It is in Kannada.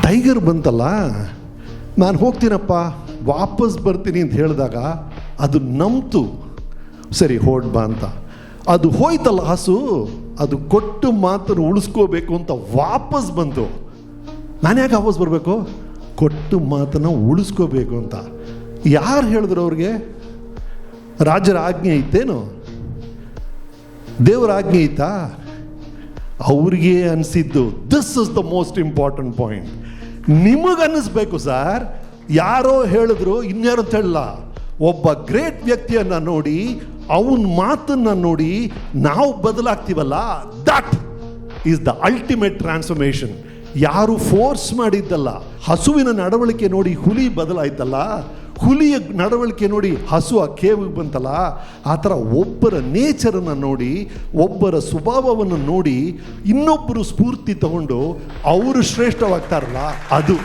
ಟೈಗರ್ ಬಂತಲ್ಲ, ನಾನು ಹೋಗ್ತೀನಪ್ಪ ವಾಪಸ್ ಬರ್ತೀನಿ ಅಂತ ಹೇಳಿದಾಗ ಅದು ನಂಬ್ತು, ಸರಿ ಹೊಡ್ ಬಾ ಅಂತ. ಅದು ಹೋಯ್ತಲ್ಲ ಹಸು, ಅದು ಕೊಟ್ಟು ಮಾತನ್ನು ಉಳಿಸ್ಕೋಬೇಕು ಅಂತ ವಾಪಸ್ ಬಂತು. ನಾನು ಯಾಕೆ ವಾಪಸ್ ಬರಬೇಕು? ಕೊಟ್ಟು ಮಾತನ್ನು ಉಳಿಸ್ಕೋಬೇಕು ಅಂತ. ಯಾರು ಹೇಳಿದ್ರು ಅವ್ರಿಗೆ? ರಾಜರ ಆಜ್ಞೆ ಐತೇನು? ದೇವರ ಆಜ್ಞೆ ಐತಾ? ಅವ್ರಿಗೆ ಅನಿಸಿದ್ದು. This is the most important point. ನಿಮಗನ್ನಿಸ್ಬೇಕು ಸರ್, ಯಾರೋ ಹೇಳಿದ್ರು ಇನ್ಯಾರು ಅಂತ ಹೇಳಲ್ಲ. ಒಬ್ಬ ಗ್ರೇಟ್ ವ್ಯಕ್ತಿಯನ್ನು ನೋಡಿ, ಅವನ ಮಾತನ್ನು ನೋಡಿ ನಾವು ಬದಲಾಗ್ತೀವಲ್ಲ, that is the ultimate transformation. ಯಾರು ಫೋರ್ಸ್ ಮಾಡಿದ್ದಲ್ಲ. ಹಸುವಿನ ನಡವಳಿಕೆ ನೋಡಿ ಹುಲಿ ಬದಲಾಯ್ತಲ್ಲ, ಹುಲಿಯ ನಡವಳಿಕೆ ನೋಡಿ ಹಸು ಆ ಕೇವಿಗೆ ಬಂತಲ್ಲ, ಆ ಥರ ಒಬ್ಬರ ನೇಚರನ್ನು ನೋಡಿ, ಒಬ್ಬರ ಸ್ವಭಾವವನ್ನು ನೋಡಿ ಇನ್ನೊಬ್ಬರು ಸ್ಫೂರ್ತಿ ತಗೊಂಡು ಅವರು ಶ್ರೇಷ್ಠವಾಗ್ತಾರಲ್ಲ, ಅದು